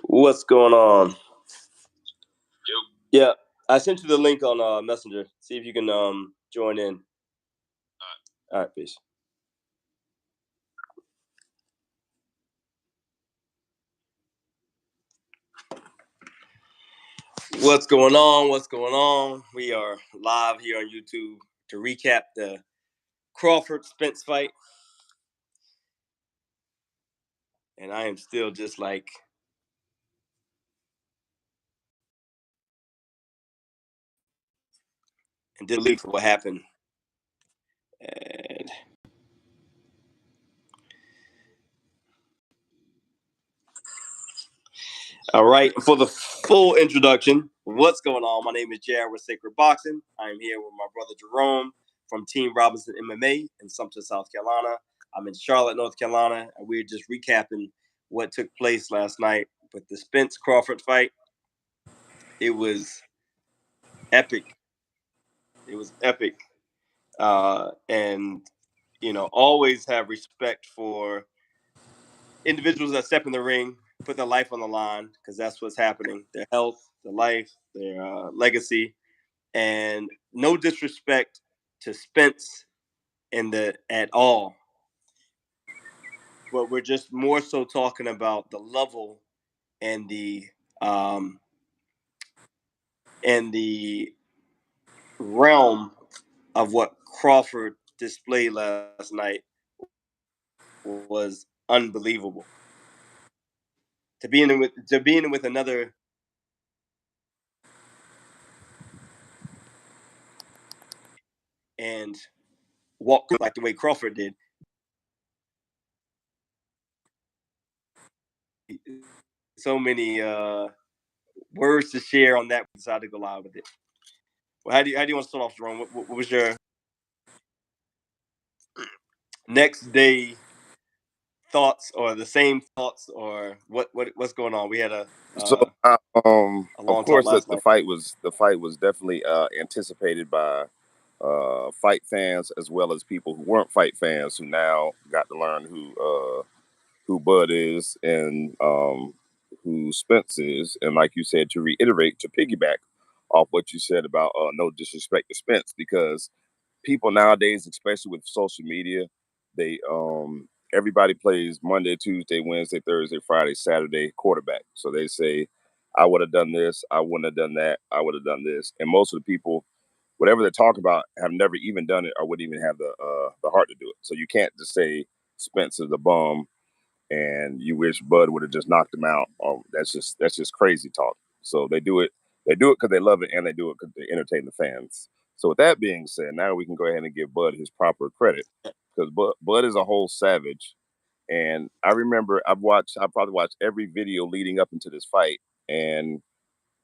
What's going on? Yeah, I sent you the link on Messenger. See if you can join in. All right, peace. What's going on? What's going on? We are live here on YouTube to recap the Crawford Spence fight, and I am still just like and didn't believe what happened. And all right, for the full introduction, what's going on? My name is Jared with Sacred Boxing. I am here with my brother Jerome from Team Robinson MMA in Sumter, South Carolina. I'm in Charlotte, North Carolina, and we're just recapping what took place last night with the Spence Crawford fight. It was epic. It was epic. And, always have respect for individuals that step in the ring, put their life on the line, because that's what's happening. Their health, their life, their legacy. And no disrespect to Spence at all. But we're just more so talking about the level and the realm of what Crawford displayed last night was unbelievable. To be in with another and walk like the way Crawford did. So many words to share on that. We decided to go live with it. Well, how do you want to start off, Jerome? What was your next day thoughts, or the same thoughts, or what's going on? We had a long of course, talk last the night. fight was definitely anticipated by fight fans as well as people who weren't fight fans who now got to learn who Bud is and who Spence is. And like you said, to reiterate, to piggyback off what you said about no disrespect to Spence, because people nowadays, especially with social media, they everybody plays Monday, Tuesday, Wednesday, Thursday, Friday, Saturday quarterback. So they say, I would have done this, I wouldn't have done that, I would have done this. And most of the people, whatever they talk about, have never even done it or wouldn't even have the heart to do it. So you can't just say Spence is a bum and you wish Bud would have just knocked him out. That's just crazy talk. So they do it because they love it, and they do it because they entertain the fans. So with that being said, now we can go ahead and give Bud his proper credit, because Bud is a whole savage. And I remember I probably watched every video leading up into this fight, and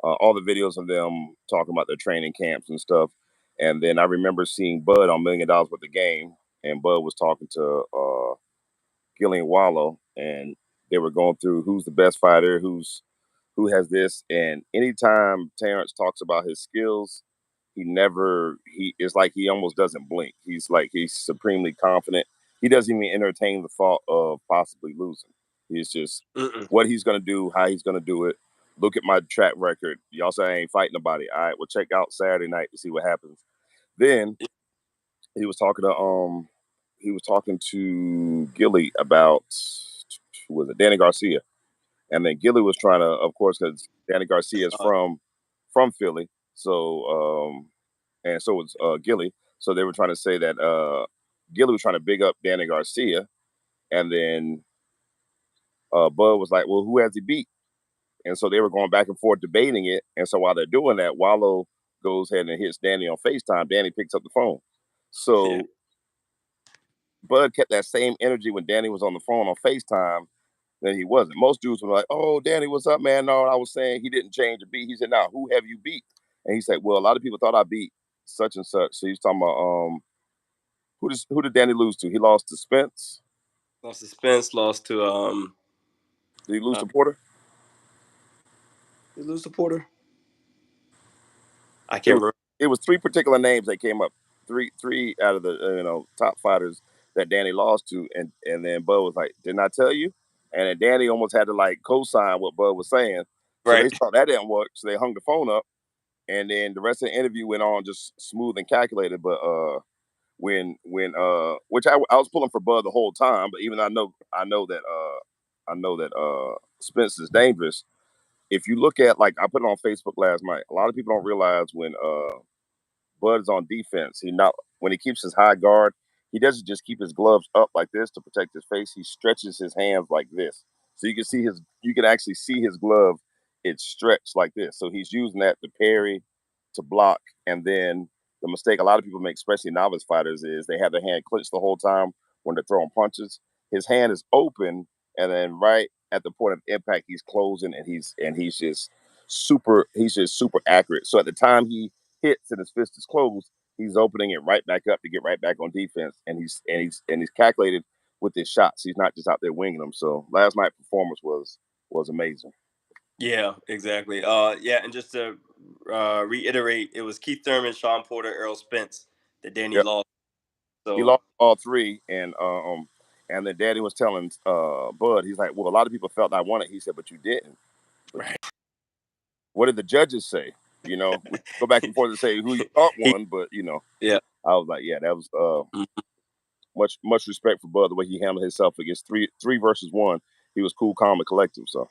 all the videos of them talking about their training camps and stuff. And then I remember seeing Bud on $1 Million Worth of Game, and Bud was talking to Gillian Wallow, and they were going through who's the best fighter, who has this. And anytime Terrence talks about his skills, he it's like he almost doesn't blink. He's supremely confident. He doesn't even entertain the thought of possibly losing. He's just what he's gonna do, how he's gonna do it. Look at my track record. Y'all say I ain't fighting nobody. All right, well, check out Saturday night to see what happens. Then he was talking to Gilly about, was it Danny Garcia? And then Gilly was trying to, of course, because Danny Garcia is from Philly, so and so was Gilly. So they were trying to say that Gilly was trying to big up Danny Garcia, and then Bud was like, "Well, who has he beat?" And so they were going back and forth debating it. And so while they're doing that, Wallow goes ahead and hits Danny on FaceTime. Danny picks up the phone. So Bud kept that same energy when Danny was on the phone on FaceTime. Then he wasn't. Most dudes were like, "Oh, Danny, what's up, man?" No, I was saying he didn't change a beat. He said, "Now, who have you beat?" And he said, "Well, a lot of people thought I beat such and such." So he's talking about who did Danny lose to? He lost to Spence. Lost to Spence. Lost to Did he lose to Porter? Did he lose to Porter? I can't remember. It was three particular names that came up. Three out of the top fighters that Danny lost to, and then Bud was like, "Didn't I tell you?" And then Danny almost had to like co-sign what Bud was saying. So they Right. thought that didn't work, so they hung the phone up, and then the rest of the interview went on just smooth and calculated. But when which I was pulling for Bud the whole time, but even I know that Spence is dangerous. If you look at, like, I put it on Facebook last night, a lot of people don't realize when Bud is on defense, he not when he keeps his high guard, he doesn't just keep his gloves up like this to protect his face. He stretches his hands like this, so you can actually see his glove. It's stretched like this, so he's using that to parry, to block, and then the mistake a lot of people make, especially novice fighters, is they have their hand clenched the whole time when they're throwing punches. His hand is open, and then right at the point of impact, he's closing, and he's just super accurate. So at the time he hits and his fist is closed, he's opening it right back up to get right back on defense, and he's calculated with his shots. He's not just out there winging them. So last night's performance was amazing. Yeah, exactly. Yeah, and just to reiterate, it was Keith Thurman, Sean Porter, Earl Spence that Danny Yep, lost. he So lost all three, and then Daddy was telling Bud, he's like, "Well, a lot of people felt I won it." He said, "But you didn't." But right. what did the judges say? We go back and forth and say who you thought he, won, but yeah. I was like, yeah, that was Mhm. much respect for Bud, the way he handled himself against three versus one. He was cool, calm, and collective. So, and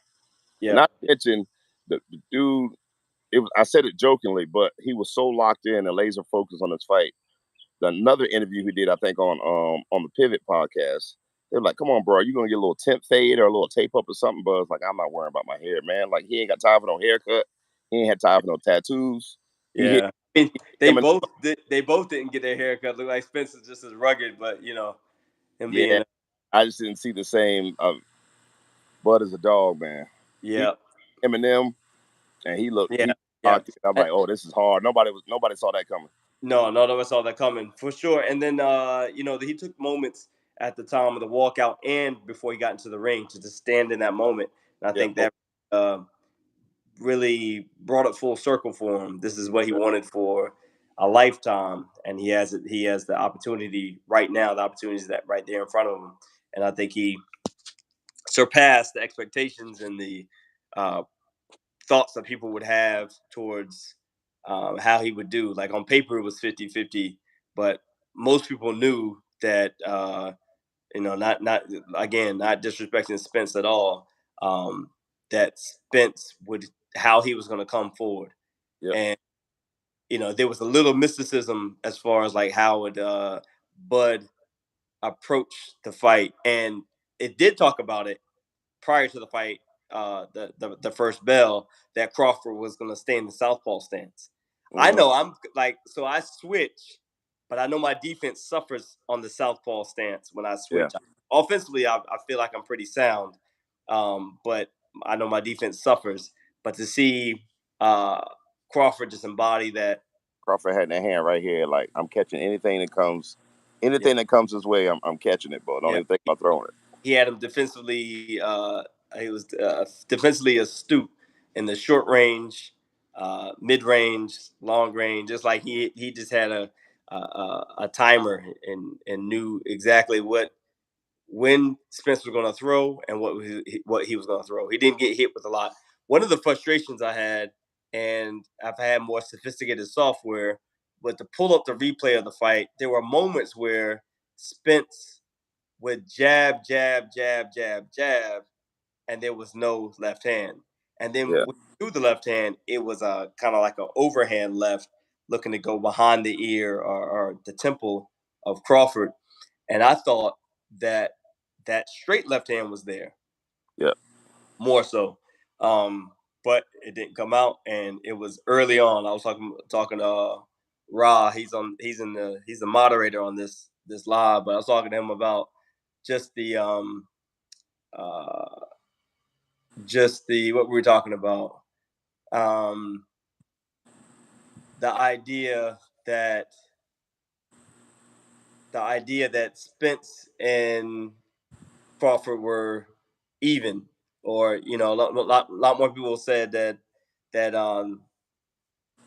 Yeah. not to mention the dude. I said it jokingly, but he was so locked in and laser focused on his fight. Another interview he did, I think, on the Pivot podcast, they were like, "Come on, bro, you gonna get a little temp fade or a little tape up or something?" Bud's like, "I'm not worrying about my hair, man. Like, he ain't got time for no haircut. He ain't had time for no tattoos. He hit Yeah. I mean, him and they both didn't get their haircut. Look like Spence is just as rugged, but him yeah, being I just didn't see the same. Bud is a dog, man. He yeah. Eminem, and Yeah. he Yeah. locked it. I'm like, oh, this is hard. Nobody saw that coming. No, none of us saw that coming for sure. And then, he took moments at the time of the walkout and before he got into the ring to just stand in that moment. And I Yeah, think that uh, really brought it full circle for him. This is what he wanted for a lifetime, and he has it. He has the opportunity right now. The opportunity is that right there in front of him, and I think he surpassed the expectations and the uh, thoughts that people would have towards how he would do. Like on paper, it was 50-50, but most people knew that, not again, not disrespecting Spence at all, that Spence would, how he was going to come forward. yeah, And, there was a little mysticism as far as like how would Bud approach the fight. And it did talk about it prior to the fight, the first bell, that Crawford was going to stay in the southpaw stance. I hmm know I'm like, so I switch, but I know my defense suffers on the southpaw stance when I yeah, switch. Offensively, I feel like I'm pretty sound, but I know my defense suffers. But to see uh, Crawford just embody that, Crawford had that hand right here. Like, I'm catching yeah, anything that comes his way. I'm catching it, but don't yeah, even think about throwing it. he had him defensively. He was defensively astute in the short range, mid range, long range. Just like he just had a timer and knew exactly when Spence was going to throw and what he was going to throw. He didn't get hit with a lot. One of the frustrations I had, and I've had more sophisticated software, but to pull up the replay of the fight, there were moments where Spence would jab, jab, jab, jab, jab, and there was no left hand. And then Yeah, when he threw the left hand, it was a kind of like an overhand left, looking to go behind the ear or the temple of Crawford. And I thought that that straight left hand was there yeah, more so. Um, but it didn't come out, and it was early on. I was talking to Ra. He's the moderator on this live, but I was talking to him about just the uh what we were talking about. Um the idea that Spence and Crawford were even, or lot more people said that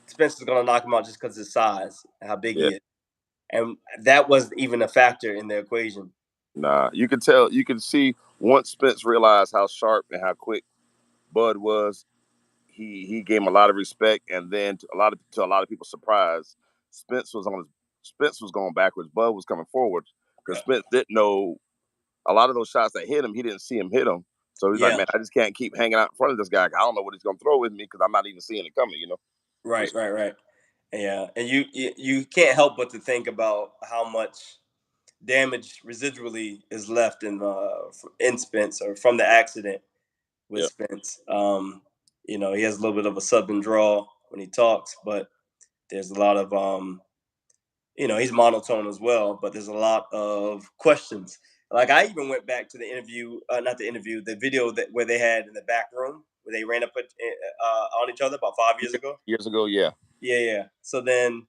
Spence is gonna knock him out just because of his size and how big yeah, he is. and that wasn't even a factor in the equation. Nah, you can tell. You can see once Spence realized how sharp and how quick Bud was. He gave him a lot of respect, and then to a lot of people's surprise, Spence was on his Spence was going backwards. Bud was coming forward because Yeah, Spence didn't know a lot of those shots that hit him. He didn't see him hit him, so he's like, yeah, man, I just can't keep hanging out in front of this guy. I don't know what he's going to throw with me because I'm not even seeing it coming. right, right, right. Yeah, and you can't help but to think about how much damage residually is left in Spence or from the accident with Yeah. Spence. He has a little bit of a southern drawl when he talks, but there's a lot of he's monotone as well, but there's a lot of questions. Like I even went back to the interview, not the interview, the video that where they had in the back room where they ran up on each other about 5 years ago. Years ago, yeah, Yeah, yeah. So then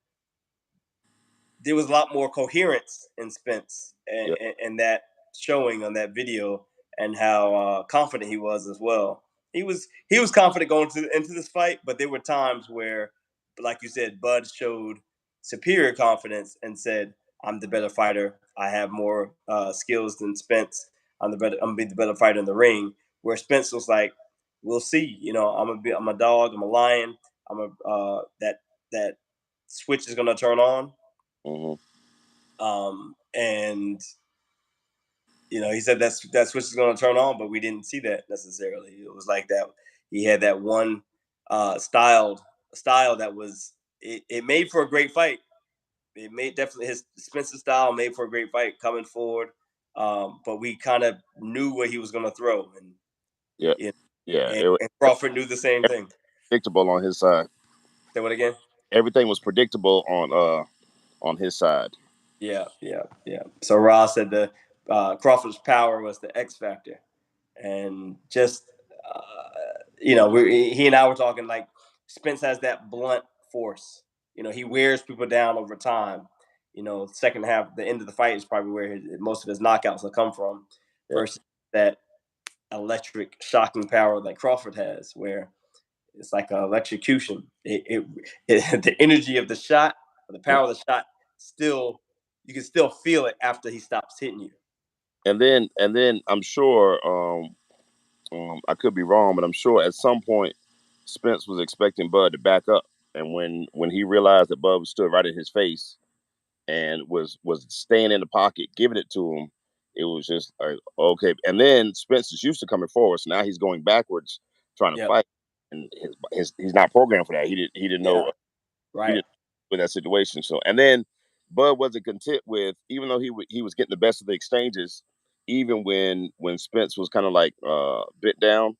there was a lot more coherence in Spence yeah, and that showing on that video and how confident he was as well. He was confident going into this fight, but there were times where, like you said, Bud showed superior confidence and said, "I'm the better fighter. I have more skills than Spence. I'm gonna be the better fighter in the ring." Where Spence was like, "We'll see. I'm a dog. I'm a lion. That switch is gonna turn on." hmm And he said that switch is going to turn on, but we didn't see that necessarily. It was like that. He had that one style that was it made for a great fight. It made definitely his Spencer style made for a great fight coming forward. But we kind of knew what he was going to throw, and yeah, you know, yeah. and, It was and Crawford knew the same thing. predictable on his side. Say what again? Everything was predictable on his side. Yeah, yeah, yeah. So Ross said the Crawford's power was the X factor, and just he and I were talking like Spence has that blunt force. He wears people down over time. Second half, the end of the fight is probably where most of his knockouts will come from, Yeah. versus that electric, shocking power that Crawford has, where it's like an electrocution. The energy of the shot, the Mm. power of the shot, still you can still feel it after he stops hitting you. And then I'm sure I could be wrong, but I'm sure at some point Spence was expecting Bud to back up, and when he realized that Bud stood right in his face and was staying in the pocket, giving it to him, it was just like okay. And then Spence is used to coming forward, so now he's going backwards trying to Yep. fight, and he's not programmed for that. He didn't Yeah. know he Right. didn't with that situation. So and then Bud wasn't content with even though he was getting the best of the exchanges, even when Spence was kind of like bit down Yeah.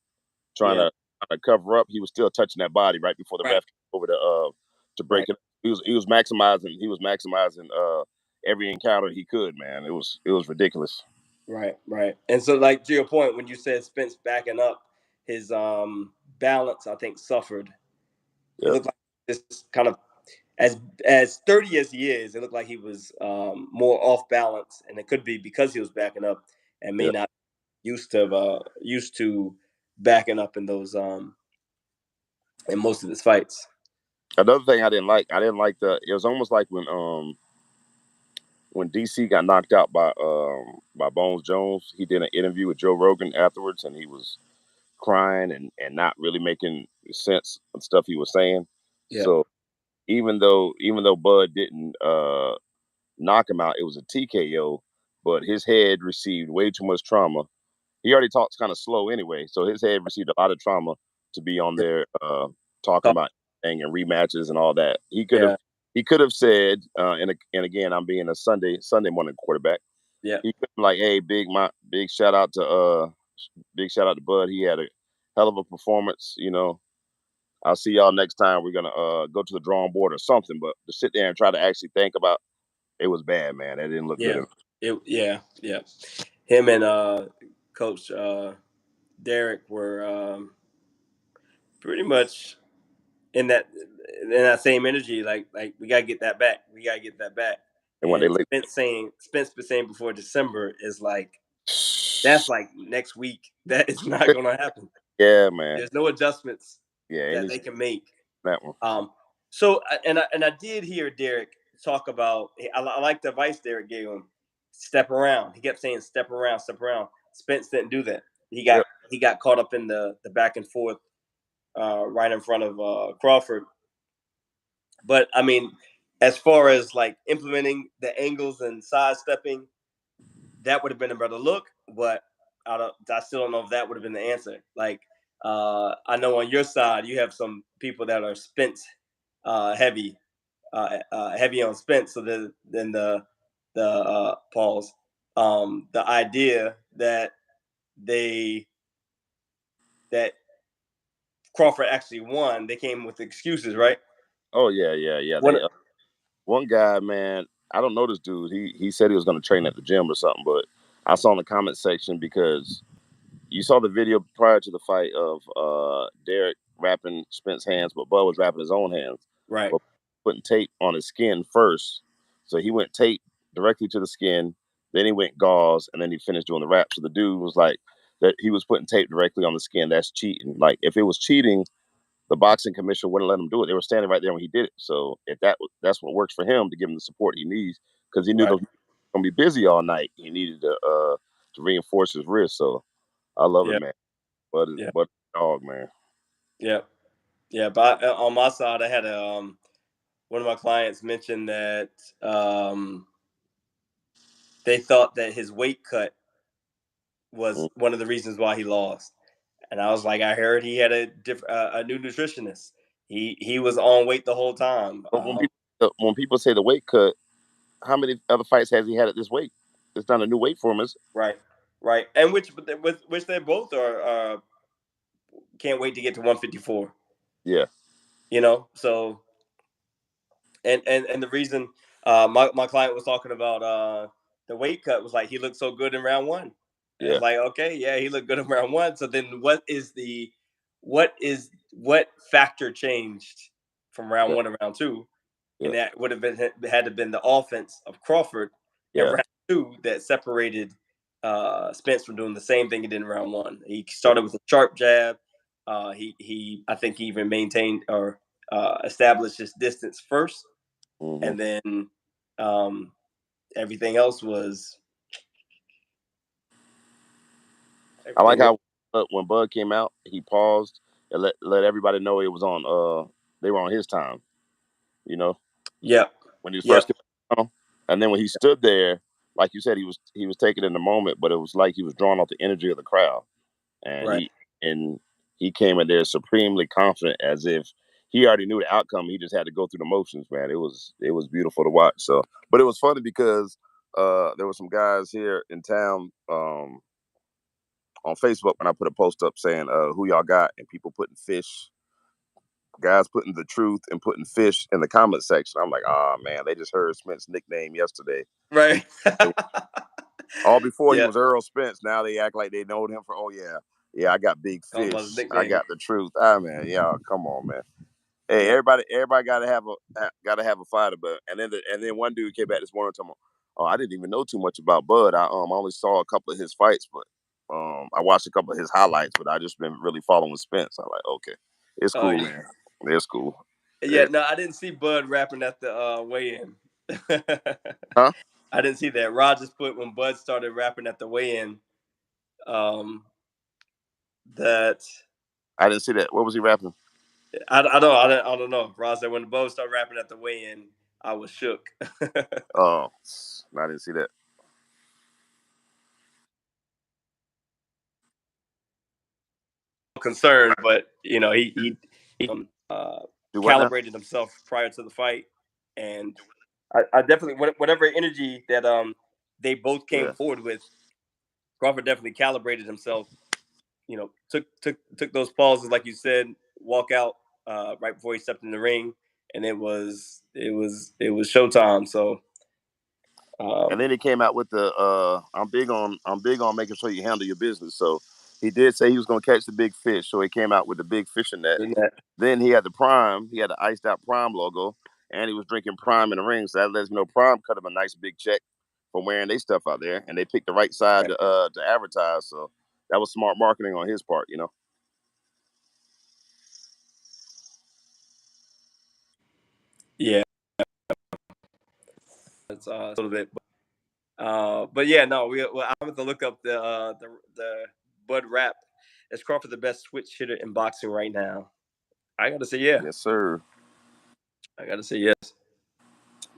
trying to cover up, he was still touching that body right before the Right. ref came over to break Right. it. He was maximizing every encounter he could. Man, it was ridiculous. Right. Right. And so, like to your point, when you said Spence backing up, his balance, I think, suffered. It Yeah, looked like this kind of as sturdy as he is, it looked like he was more off balance, and it could be because he was backing up and may yeah. not used to backing up in those in most of his fights. Another thing I didn't like the. It was almost like when DC got knocked out by Bones Jones. He did an interview with Joe Rogan afterwards, and he was crying and not really making sense of stuff he was saying. Yeah. So even though Bud didn't knock him out, it was a TKO, but his head received way too much trauma. He already talks kind of slow anyway, so his head received a lot of trauma to be on there talking about thing and rematches and all that. Yeah. He could have said, and again, I'm being a Sunday morning quarterback. Yeah. He could have like, hey, big shout out to Bud. He had a hell of a performance. I'll see y'all next time. We're gonna go to the drawing board or something. But to sit there and try to actually think about it was bad, man. That didn't look good. Yeah. Yeah. Him and Coach Derek were pretty much in that same energy. Like we gotta get that back. We gotta get that back. And when they And laid, Spence been saying before December is like that's like next week. That is not gonna happen. yeah, man, There's no adjustments yeah, and that he's they can make. that one. Um, so and I did hear Derek talk about. I like the advice Derek gave him. Step around. He kept saying, "Step around, step around." Spence didn't do that. He got Yep. he got caught up in the back and forth right in front of Crawford. But I mean, as far as like implementing the angles and sidestepping, that would have been a better look. But I still don't know if that would have been the answer. Like I know on your side, you have some people that are Spence heavy, heavy on Spence. So then the pause. The idea they that Crawford actually won, they came with excuses, right? Oh yeah. One, One guy, man, I don't know this dude. He said he was going to train at the gym or something, but I saw in the comment section because you saw the video prior to the fight of Derek wrapping Spence's hands, but Bud was wrapping his own hands. right. But putting tape on his skin first. So he went tape directly to the skin, then he went gauze, and then he finished doing the wrap. So the dude was like that he was putting tape directly on the skin. That's cheating. Like if it was cheating, the boxing commission wouldn't let him do it. They were standing right there when he did it. So if that's what works for him to give him the support he needs, because he knew Right. those gonna be busy all night. He needed to reinforce his wrist. So I love it, Yeah. man. Yeah. But dog, man. Yeah. Yeah. But on my side, I had one of my clients mentioned that they thought that his weight cut was Mm. one of the reasons why he lost. And I was like, I heard he had a new nutritionist. He was on weight the whole time. But when people say the weight cut, how many other fights has he had at this weight? It's not a new weight for him, is it? Right, right, and which they both are can't wait to get to 154. Yeah, You know, so and the reason my client was talking about the weight cut was like he looked so good in round one. And yeah, it's like, okay, yeah, he looked good in round one. So then what factor changed from round yeah, one to round two? yeah, And that would have been had to been the offense of Crawford in yeah, round two that separated Spence from doing the same thing he did in round one. He started with a sharp jab. He I think he even maintained or established his distance first, hmm. and then um, everything else was I like everything. how when Bud came out, he paused and let everybody know it was on. They were on his time. You know, Yep, when he yep, first came out, and then when he stood there, like you said, he was taking in the moment, but it was like he was drawing off the energy of the crowd, and right. he came in there supremely confident, as if he already knew the outcome. He just had to go through the motions, man. It was beautiful to watch. So, but it was funny because there were some guys here in town on Facebook when I put a post up saying who y'all got, and people putting fish, guys putting the truth and putting fish in the comment section. I'm like, oh man, they just heard Spence's nickname yesterday. Right. All before he Yeah. was Earl Spence. Now they act like they know him for, oh yeah, I got big Call him by his fish. I nickname. got the truth. Ah man, yeah, come on, man. Hey, Yeah. everybody gotta have a fighter, but and then one dude came back this morning and told me, oh, I didn't even know too much about Bud. I only saw a couple of his fights, but I watched a couple of his highlights, but I just been really following Spence. I'm like, okay, it's Oh cool, yeah. man. It's cool. Yeah. Yeah. No, I didn't see Bud rapping at the weigh-in. Huh? I didn't see that. Rogers put when Bud started rapping at the weigh-in. Um, that I didn't see that. What was he rapping? I don't know. Ross said when Bud started rapping at the weigh-in, I was shook. Oh, I didn't see that. Concerned, but you know he Do what now? calibrated himself prior to the fight, and I definitely whatever energy that they both came Yeah. forward with, Crawford definitely calibrated himself. You know, took those pauses like you said, walk out right before he stepped in the ring, and it was showtime. So And um, then he came out with the I'm big on making sure you handle your business. So he did say he was gonna catch the big fish. So he came out with the big fishing net. Then he had the Prime, he had the iced out Prime logo, and he was drinking Prime in the ring. So that lets me know Prime cut him a nice big check for wearing their stuff out there. And they picked the right side right. to advertise. So that was smart marketing on his part, you know. Yeah, a little bit. But yeah, no, I'm going to look up the Bud rap. Is Crawford the best switch hitter in boxing right now? I got to say, yeah. Yes, sir. I got to say, yes.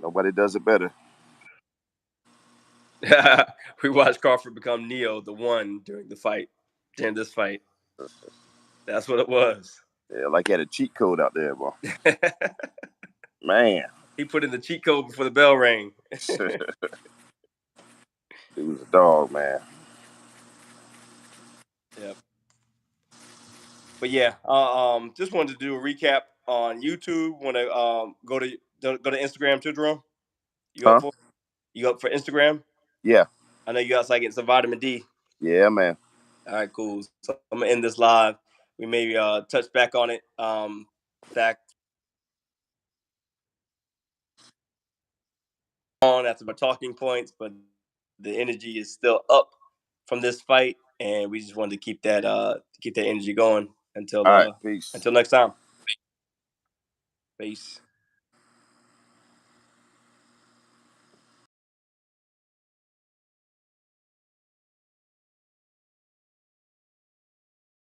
Nobody does it better. We watched Crawford become Neo, the one, during this fight. That's what it was. Yeah, like he had a cheat code out there, bro. Man. He put in the cheat code before the bell rang. He was a dog, man. Yep. But yeah, just wanted to do a recap on YouTube. Want to go to Instagram too, Jerome? You up for? You up for Instagram? Yeah. I know you outside getting some vitamin D. Yeah, man. All right, cool. So I'm gonna end this live. We may touch back on it. Back on after my talking points, but the energy is still up from this fight, and we just wanted to keep that energy going until All right, peace. Until next time. Peace.